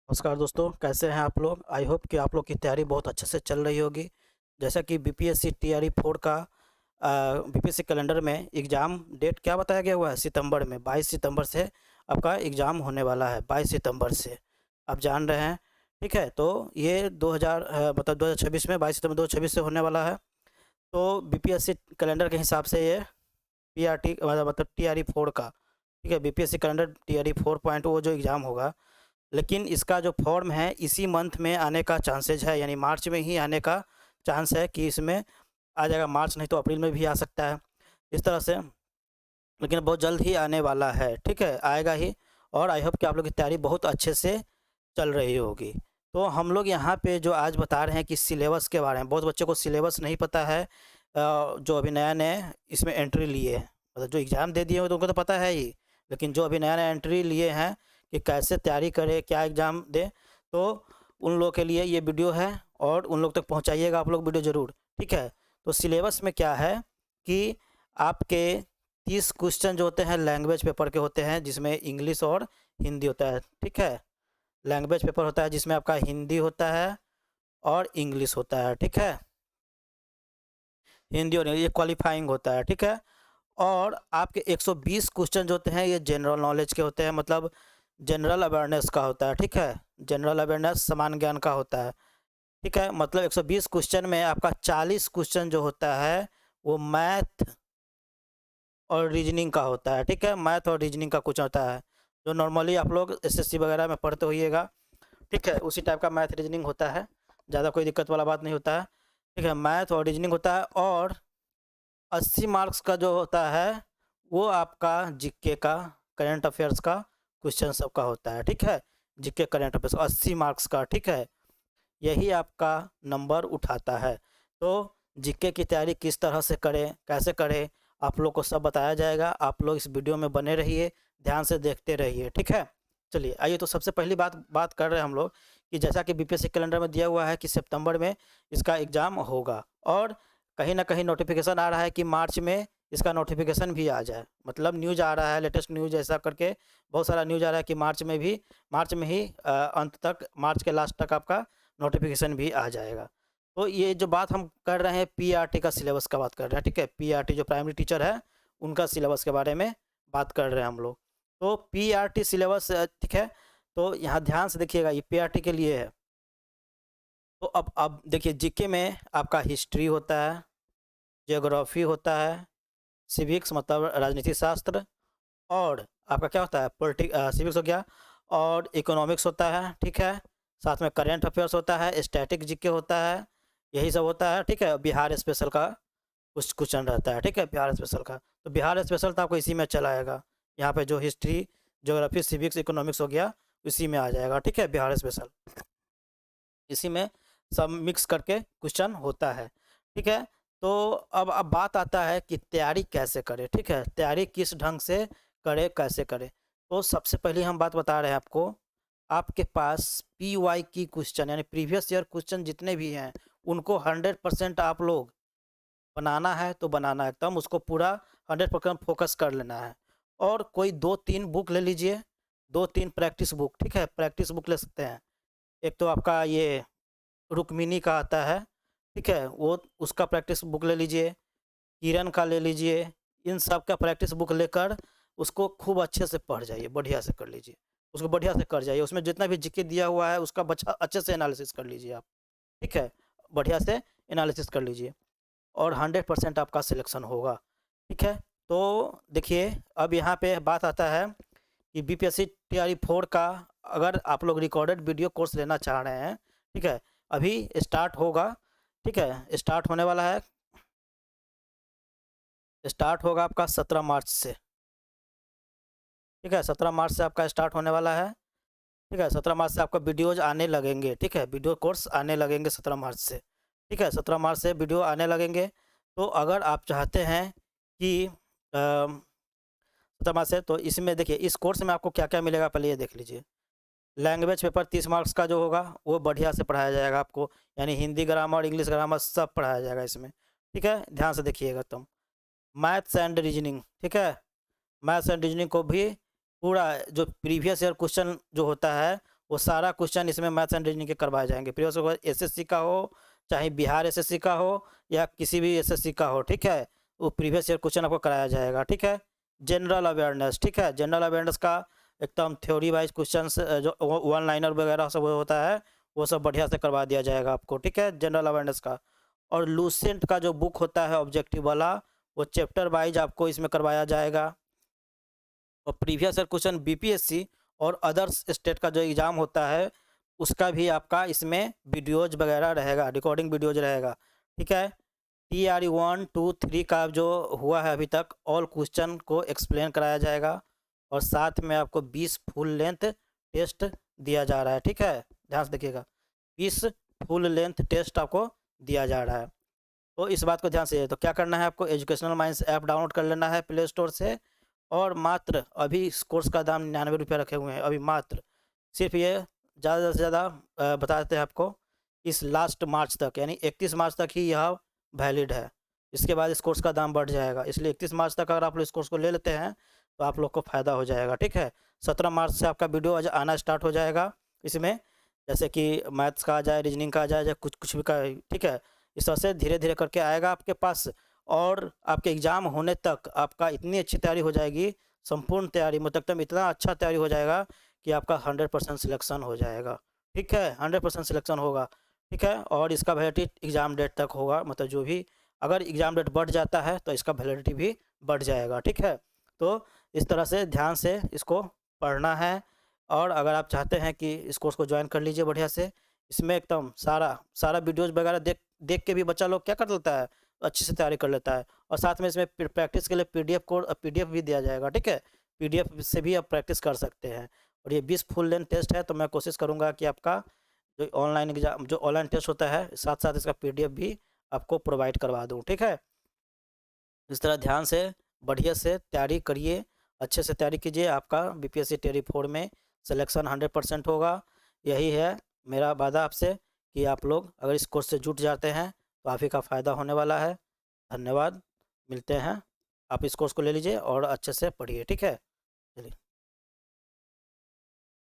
नमस्कार दोस्तों, कैसे हैं आप लोग। आई होप कि आप लोग की तैयारी बहुत अच्छे से चल रही होगी। जैसा कि बीपीएससी टीआरई 4 का बीपीएससी कैलेंडर में एग्ज़ाम डेट क्या बताया गया हुआ है, सितंबर में 22 सितंबर से आपका एग्ज़ाम होने वाला है। 22 सितंबर से आप जान रहे हैं, ठीक है। तो ये 2000 मतलब 2026 में 22 सितंबर 2026 से होने वाला है। तो बीपीएससी कैलेंडर के हिसाब से ये पीआरटी मतलब टीआरई 4 का, ठीक है, बीपीएससी कैलेंडर टीआरई 4.0 जो एग्ज़ाम होगा। लेकिन इसका जो फॉर्म है इसी मंथ में आने का चांसेज है, यानी मार्च में ही आने का चांस है कि इसमें आ जाएगा। मार्च नहीं तो अप्रैल में भी आ सकता है, इस तरह से। लेकिन बहुत जल्द ही आने वाला है, ठीक है, आएगा ही। और आई होप कि आप लोग की तैयारी बहुत अच्छे से चल रही होगी। तो हम लोग यहाँ पे जो आज बता रहे हैं कि सिलेबस के बारे में, बहुत बच्चों को सिलेबस नहीं पता है। जो अभी नया नया इसमें एंट्री लिए हैं, मतलब जो एग्ज़ाम दे दिए हैं तो उनको तो पता है ही। लेकिन जो अभी नया नया एंट्री लिए हैं कि कैसे तैयारी करें, क्या एग्ज़ाम दें, तो उन लोगों के लिए ये वीडियो है। और उन लोग तक पहुँचाइएगा आप लोग वीडियो ज़रूर, ठीक है। तो सिलेबस में क्या है कि आपके 30 क्वेश्चन जो होते हैं लैंग्वेज पेपर के होते हैं, जिसमें इंग्लिश और हिंदी होता है, ठीक है। लैंग्वेज पेपर होता है जिसमें आपका हिंदी होता है और इंग्लिश होता है, ठीक है। हिंदी और ये क्वालिफाइंग होता है, ठीक है। और आपके 120 क्वेश्चन जो होते हैं ये जनरल नॉलेज के होते हैं, मतलब जनरल अवेयरनेस का होता है, ठीक है। जनरल अवेयरनेस सामान्य ज्ञान का होता है, ठीक है। मतलब 120 क्वेश्चन में आपका 40 क्वेश्चन जो होता है वो मैथ और रीजनिंग का होता है, ठीक है। मैथ और रीजनिंग का कुछ होता है जो नॉर्मली आप लोग एसएससी वगैरह में पढ़ते होइएगा, ठीक है। उसी टाइप का मैथ रीजनिंग होता है, ज़्यादा कोई दिक्कत वाला बात नहीं होता है, ठीक है। मैथ और रीजनिंग होता है। और 80 मार्क्स का जो होता है वो आपका जीके का, करंट अफेयर्स का क्वेश्चन सबका होता है, ठीक है। जीके करंट अफेयर्स 80 मार्क्स का, ठीक है। यही आपका नंबर उठाता है। तो जीके की तैयारी किस तरह से करें, कैसे करें, आप लोग को सब बताया जाएगा। आप लोग इस वीडियो में बने रहिए, ध्यान से देखते रहिए, ठीक है। चलिए आइए, तो सबसे पहली बात कर रहे हैं हम लोग कि जैसा कि बीपीएससी कैलेंडर में दिया हुआ है कि सितंबर में इसका एग्ज़ाम होगा। और कहीं ना कहीं नोटिफिकेशन आ रहा है कि मार्च में इसका नोटिफिकेशन भी आ जाए, मतलब न्यूज़ आ रहा है, लेटेस्ट न्यूज़ ऐसा करके बहुत सारा न्यूज़ आ रहा है कि मार्च में ही अंत तक, मार्च के लास्ट तक आपका नोटिफिकेशन भी आ जाएगा। तो ये जो बात हम कर रहे हैं पीआरटी का सिलेबस का बात कर रहे हैं, ठीक है। पीआरटी जो प्राइमरी टीचर है उनका सिलेबस के बारे में बात कर रहे हैं हम लोग। तो पीआरटी सिलेबस, ठीक है। तो यहाँ ध्यान से देखिएगा, ये पीआरटी के लिए है। तो अब देखिए, जीके में आपका हिस्ट्री होता है, जियोग्राफी होता है, सिविक्स मतलब राजनीति शास्त्र, और आपका क्या होता है सिविक्स हो गया, और इकोनॉमिक्स होता है, ठीक है। साथ में करेंट अफेयर्स होता है, स्टैटिक जीके होता है, यही सब होता है, ठीक है। बिहार स्पेशल का कुछ क्वेश्चन रहता है, ठीक है, बिहार स्पेशल का। तो बिहार स्पेशल तो आपको इसी में चला आएगा। यहाँ पे जो हिस्ट्री, ज्योग्राफी, सिविक्स, इकोनॉमिक्स हो गया, इसी में आ जाएगा, ठीक है, बिहार स्पेशल। इसी में सब मिक्स करके क्वेश्चन होता है, ठीक है। तो अब बात आता है कि तैयारी कैसे करें, ठीक है। तैयारी किस ढंग से करें, कैसे करें। तो सबसे पहले हम बात बता रहे हैं आपको, आपके पास पीवाई की क्वेश्चन यानी प्रीवियस ईयर क्वेश्चन जितने भी हैं उनको 100% आप लोग बनाना है तो बनाना है, एकदम उसको पूरा 100% फोकस कर लेना है। और कोई 2-3 बुक ले लीजिए, 2-3 प्रैक्टिस बुक, ठीक है। प्रैक्टिस बुक ले सकते हैं। एक तो आपका ये रुक्मिनी का आता है, ठीक है, वो उसका प्रैक्टिस बुक ले लीजिए, किरण का ले लीजिए। इन सब का प्रैक्टिस बुक लेकर उसको खूब अच्छे से पढ़ जाइए, बढ़िया से कर लीजिए, उसको बढ़िया से कर जाइए। उसमें जितना भी जीके दिया हुआ है उसका बच्चा अच्छे से एनालिसिस कर लीजिए आप, ठीक है, बढ़िया से एनालिसिस कर लीजिए और 100% आपका सिलेक्शन होगा, ठीक है। तो देखिए, अब यहाँ पे बात आता है कि बीपीएससी टीआरई 4 का अगर आप लोग रिकॉर्डेड वीडियो कोर्स लेना चाह रहे हैं, ठीक है, अभी स्टार्ट होगा, ठीक है, स्टार्ट होगा आपका 17 मार्च से, ठीक है। 17 मार्च से आपका स्टार्ट होने वाला है, ठीक है। 17 मार्च से आपका वीडियोज आने लगेंगे, ठीक है, वीडियो कोर्स आने लगेंगे 17 मार्च से, ठीक है। 17 मार्च से वीडियो आने लगेंगे। तो अगर आप चाहते हैं कि 17 मार्च से, तो इसमें देखिए इस कोर्स में आपको क्या क्या मिलेगा पहले ये देख लीजिए। लैंग्वेज पेपर 30 मार्क्स का जो होगा वो बढ़िया से पढ़ाया जाएगा आपको, यानी हिंदी ग्रामर, इंग्लिश ग्रामर सब पढ़ाया जाएगा इसमें, ठीक है। ध्यान से देखिएगा तुम। मैथ्स एंड रीजनिंग, ठीक है, मैथ्स एंड रीजनिंग को भी पूरा जो प्रीवियस ईयर क्वेश्चन जो होता है वो सारा क्वेश्चन इसमें मैथ्स एंड रीजनिंग के करवाए जाएंगे। प्रीवियस ईयर एसएससी का हो, चाहे बिहार एसएससी का हो, या किसी भी एसएससी का हो, ठीक है, वो प्रीवियस ईयर क्वेश्चन आपको कराया जाएगा, ठीक है। जनरल अवेयरनेस, ठीक है, जनरल अवेयरनेस का एकदम थ्योरी वाइज क्वेश्चन जो वन लाइनर वगैरह सब होता है वो सब बढ़िया से करवा दिया जाएगा आपको, ठीक है, जनरल अवेयरनेस का। और लूसेंट का जो बुक होता है ऑब्जेक्टिव वाला, वो चैप्टर वाइज आपको इसमें करवाया जाएगा। और प्रीवियस ईयर क्वेश्चन बीपीएससी और अदर्स स्टेट का जो एग्ज़ाम होता है उसका भी आपका इसमें वीडियोज वगैरह रहेगा, रिकॉर्डिंग वीडियोज रहेगा, ठीक है। TRE 1, 2, 3 का जो हुआ है अभी तक ऑल क्वेश्चन को एक्सप्लेन कराया जाएगा। और साथ में आपको 20 फुल लेंथ टेस्ट दिया जा रहा है, ठीक है, ध्यान से देखिएगा, 20 फुल लेंथ टेस्ट आपको दिया जा रहा है। तो इस बात को ध्यान से, तो क्या करना है आपको, एजुकेशनल माइंड्स ऐप डाउनलोड कर लेना है प्ले स्टोर से। और मात्र अभी इस कोर्स का दाम 99 रुपये रखे हुए हैं अभी, मात्र सिर्फ ये ज़्यादा से ज़्यादा बता देते हैं आपको, इस लास्ट मार्च तक, यानी 31 मार्च तक ही यह वैलिड है। इसके बाद इस कोर्स का दाम बढ़ जाएगा, इसलिए 31 मार्च तक अगर आप लोग इस कोर्स को ले लेते हैं तो आप लोग को फ़ायदा हो जाएगा, ठीक है। 17 मार्च से आपका वीडियो आना स्टार्ट हो जाएगा इसमें, जैसे कि मैथ्स का आ जाए, रीजनिंग का आ जाए, या कुछ भी का, ठीक है। इस तरह से धीरे धीरे करके आएगा आपके पास, और आपके एग्ज़ाम होने तक आपका इतनी अच्छी तैयारी हो जाएगी, संपूर्ण तैयारी मतलब एकदम इतना अच्छा तैयारी हो जाएगा कि आपका 100% सिलेक्शन हो जाएगा, ठीक है, 100% सिलेक्शन होगा, ठीक है। और इसका वैलिडिटी एग्ज़ाम डेट तक होगा, मतलब जो भी अगर एग्ज़ाम डेट बढ़ जाता है तो इसका वैलिडिटी भी बढ़ जाएगा, ठीक है। तो इस तरह से ध्यान से इसको पढ़ना है। और अगर आप चाहते हैं कि इस कोर्स को ज्वाइन कर लीजिए बढ़िया से, इसमें एकदम सारा सारा वीडियोज़ वगैरह देख देख के भी बच्चा लोग क्या कर लेता है, अच्छे से तैयारी कर लेता है। और साथ में इसमें प्रैक्टिस के लिए पीडीएफ भी दिया जाएगा, ठीक है, पीडीएफ से भी आप प्रैक्टिस कर सकते हैं। और ये 20 फुल लेंथ टेस्ट है, तो मैं कोशिश करूँगा कि आपका जो ऑनलाइन एग्जाम, जो ऑनलाइन टेस्ट होता है, साथ साथ इसका पीडीएफ भी आपको प्रोवाइड करवा दूँ, ठीक है। इस तरह ध्यान से बढ़िया से तैयारी करिए, अच्छे से तैयारी कीजिए, आपका बीपीएससी टेरी 4 में सिलेक्शन 100% होगा। यही है मेरा वादा आपसे कि आप लोग अगर इस कोर्स से जुट जाते हैं तो आप ही का फ़ायदा होने वाला है। धन्यवाद, मिलते हैं। आप इस कोर्स को ले लीजिए और अच्छे से पढ़िए, ठीक है, चलिए।